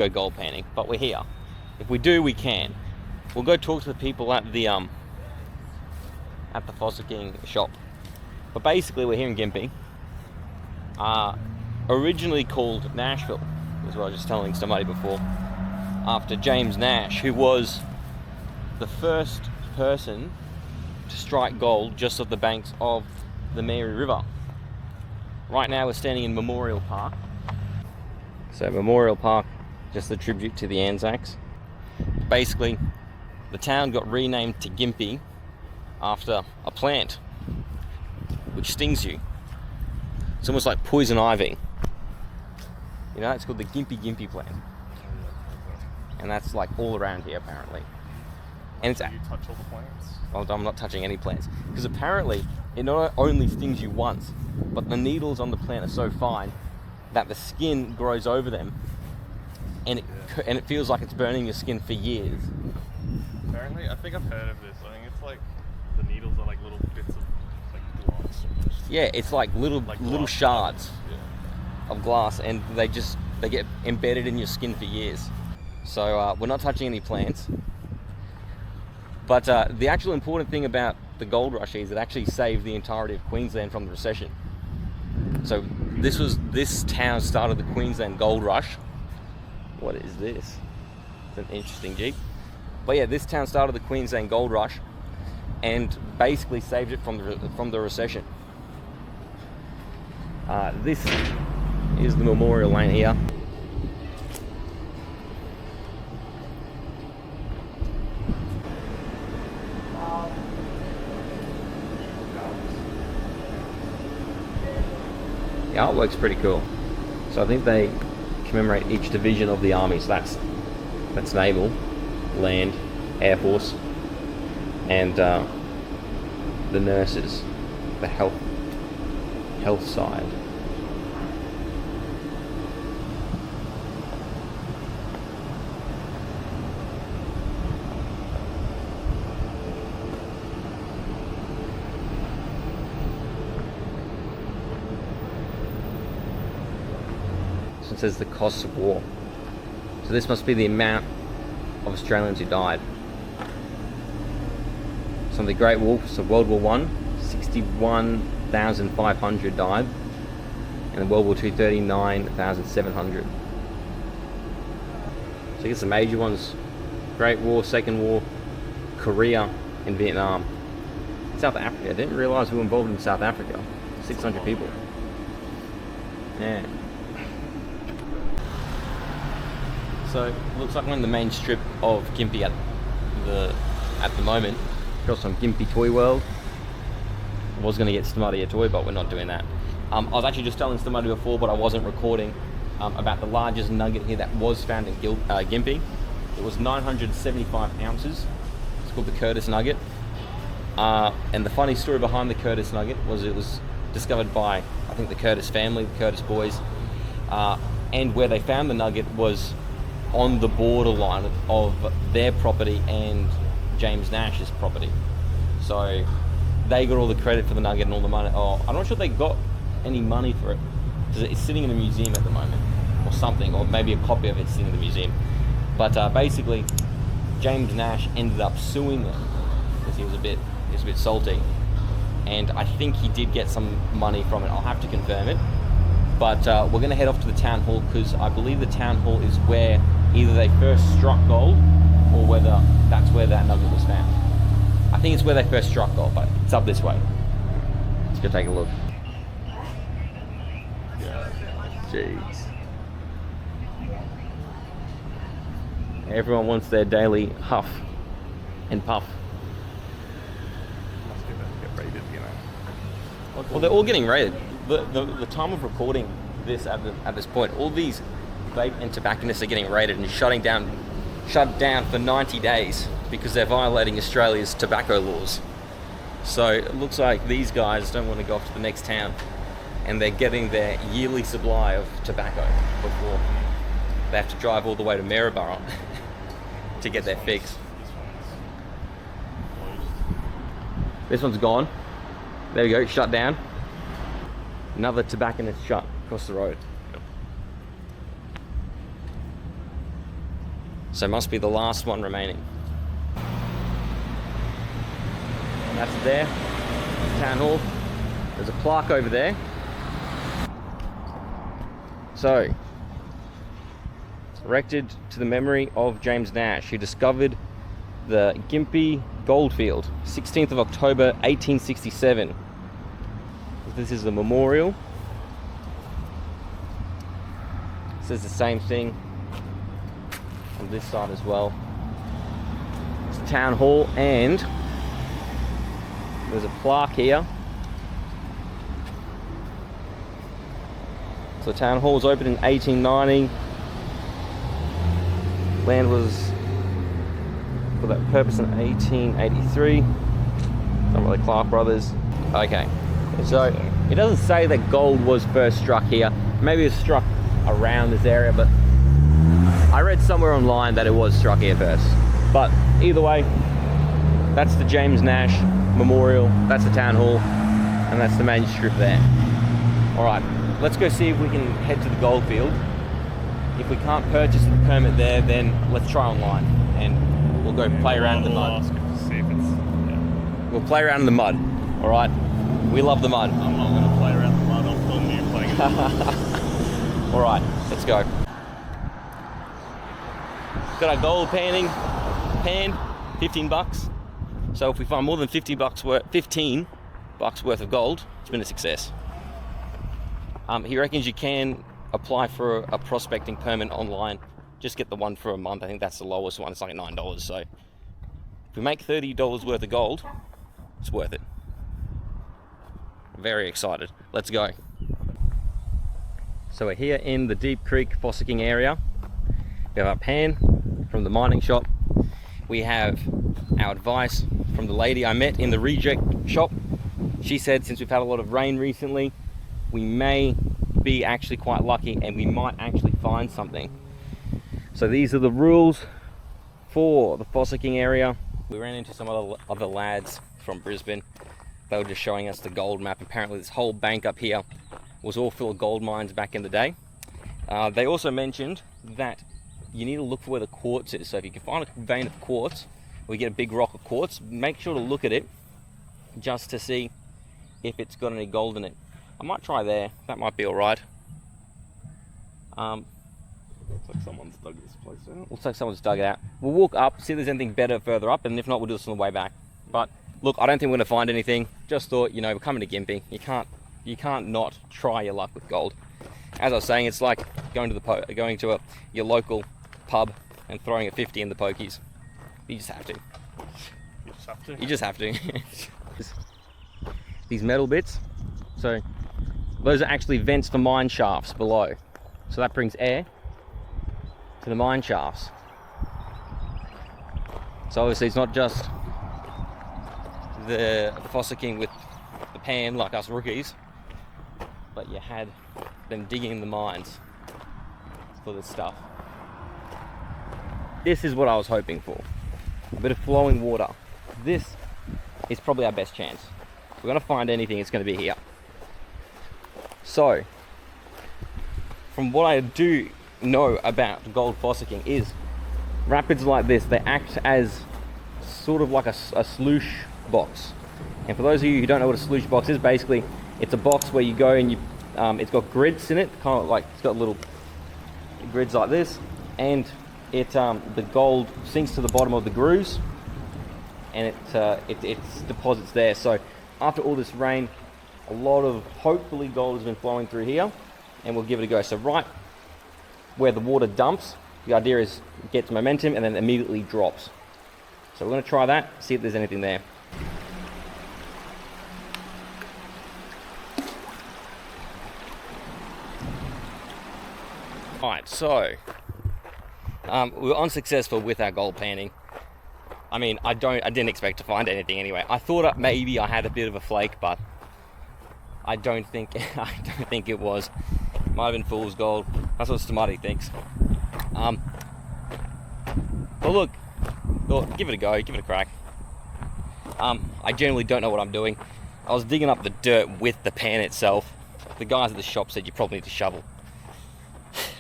go gold panning, but we're here. If we do, we can. We'll go talk to the people at the fossicking shop. But basically, we're here in Gympie. Originally called Nashville, is what I was just telling somebody before, after James Nash, who was the first person to strike gold just off the banks of the Mary River. Right now we're standing in Memorial Park. So Memorial Park, just a tribute to the Anzacs. Basically, the town got renamed to Gympie after a plant which stings you. It's almost like poison ivy. You know, it's called the Gympie plant. And that's like all around here apparently. And it's, do you touch all the plants? Well, I'm not touching any plants. Because apparently, it not only stings you once, but the needles on the plant are so fine that the skin grows over them. And it feels like it's burning your skin for years. Apparently, I think I've heard of this. I think it's like the needles are like little bits of like glass. Yeah, it's like little shards of glass, and they get embedded in your skin for years. So we're not touching any plants. But the actual important thing about the gold rush is it actually saved the entirety of Queensland from the recession. So this town started the Queensland gold rush. What is this? It's an interesting Jeep. But yeah, this town started the Queensland gold rush and basically saved it from the recession. This is the memorial lane here. The artwork's pretty cool. So I think they commemorate each division of the army. So that's naval, land, air force, and the nurses, the health side. It says the costs of war. So this must be the amount of Australians who died. So the Great War, so World War I, 61,500 died. And in World War II, 39,700. So I guess the major ones: Great War, Second War, Korea, and Vietnam. South Africa, I didn't realise we were involved in South Africa. 600 people. Yeah. So it looks like we're in the main strip of Gympie at the moment. Got some Gympie Toy World. I was going to get Stumati a toy, but we're not doing that. I was actually just telling Stumati before, but I wasn't recording, about the largest nugget here that was found in Gympie. It was 975 ounces. It's called the Curtis Nugget. And the funny story behind the Curtis Nugget was it was discovered by, I think, the Curtis family, the Curtis boys. And where they found the nugget was on the borderline of their property and James Nash's property. So they got all the credit for the nugget and all the money. Oh, I'm not sure they got any money for it because it's sitting in a museum at the moment or something, or maybe a copy of it sitting in the museum. But basically, James Nash ended up suing them because he was a bit salty, and I think he did get some money from it. I'll have to confirm it. But we're going to head off to the town hall because I believe the town hall is where either they first struck gold or whether that's where that nugget was found. I think it's where they first struck gold, but it's up this way. Let's go take a look. Jeez. Everyone wants their daily huff and puff. Must get rated, you know. Well, they're all getting rated. The time of recording this at this point, all these vape and tobacconists are getting raided and shut down for 90 days because they're violating Australia's tobacco laws. So it looks like these guys don't want to go off to the next town, and they're getting their yearly supply of tobacco before they have to drive all the way to Maryborough to get their fix. This one's gone. There we go, shut down. Another tobacconist shut across the road. So it must be the last one remaining. And that's there, Town Hall. There's a plaque over there. So, it's erected to the memory of James Nash, who discovered the Gympie goldfield, 16th of October, 1867. This is the memorial. It says the same thing on this side as well. It's the Town Hall, and there's a plaque here. So Town Hall was opened in 1890. Land was for that purpose in 1883. Not really Clark Brothers. Okay, so it doesn't say that gold was first struck here. Maybe it was struck around this area, but I read somewhere online that it was struck here first. But either way, that's the James Nash Memorial, that's the Town Hall, and that's the main strip there. Alright, let's go see if we can head to the goldfield. If we can't purchase the permit there, then let's try online, and we'll go play around in the mud. See if it's, We'll play around in the mud, alright? We love the mud. I'm not going to play around the mud, I'll film you playing in the mud. Alright, let's go. Got our gold pan, 15 bucks. So if we find more than 15 bucks worth of gold, it's been a success. He reckons you can apply for a prospecting permit online. Just get the one for a month. I think that's the lowest one. It's like $9. So if we make $30 worth of gold, it's worth it. Very excited. Let's go. So we're here in the Deep Creek fossicking area. We have our pan from the mining shop. We have our advice from the lady I met in the reject shop. She said since we've had a lot of rain recently, we may be actually quite lucky and we might actually find something. So these are the rules for the fossicking area. We ran into some other lads from Brisbane. They were just showing us the gold map. Apparently this whole bank up here was all full of gold mines back in the day. They also mentioned that you need to look for where the quartz is. So if you can find a vein of quartz, or you get a big rock of quartz, make sure to look at it just to see if it's got any gold in it. I might try there, that might be alright. Looks like someone's dug this place out. Looks like someone's dug it out. We'll walk up, see if there's anything better further up, and if not, we'll do this on the way back. But look, I don't think we're gonna find anything. Just thought, you know, we're coming to Gympie. You can't not try your luck with gold. As I was saying, it's like going to your local pub and throwing a 50 in the pokies. You just have to. You just have to? You just have to. These metal bits, so those are actually vents for mine shafts below. So that brings air to the mine shafts. So obviously it's not just the fossicking with the pan like us rookies, but you had them digging in the mines for this stuff. This is what I was hoping for. A bit of flowing water. This is probably our best chance. If we're gonna find anything, it's gonna be here. So, from what I do know about gold fossicking is rapids like this, they act as sort of like a sluice box. And for those of you who don't know what a sluice box is, basically it's a box where you go and it's got grids in it, kind of like it's got little grids like this, and the gold sinks to the bottom of the grooves, and it deposits there. So after all this rain, a lot of hopefully gold has been flowing through here, and we'll give it a go. So right where the water dumps, the idea is it gets momentum and then immediately drops. So we're going to try that, see if there's anything there. Alright, so we were unsuccessful with our gold panning. I mean, I didn't expect to find anything anyway. I thought maybe I had a bit of a flake, but I don't think it was. Might have been fool's gold. That's what Stamati thinks. But look, give it a go, give it a crack. I generally don't know what I'm doing. I was digging up the dirt with the pan itself. The guys at the shop said you probably need to shovel.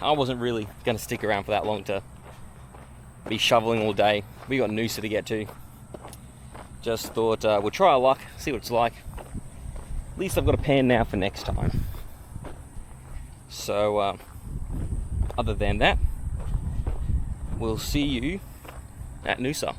I wasn't really going to stick around for that long to be shoveling all day. We got Noosa to get to. Just thought we'll try our luck, see what it's like. At least I've got a pan now for next time. So, other than that, we'll see you at Noosa.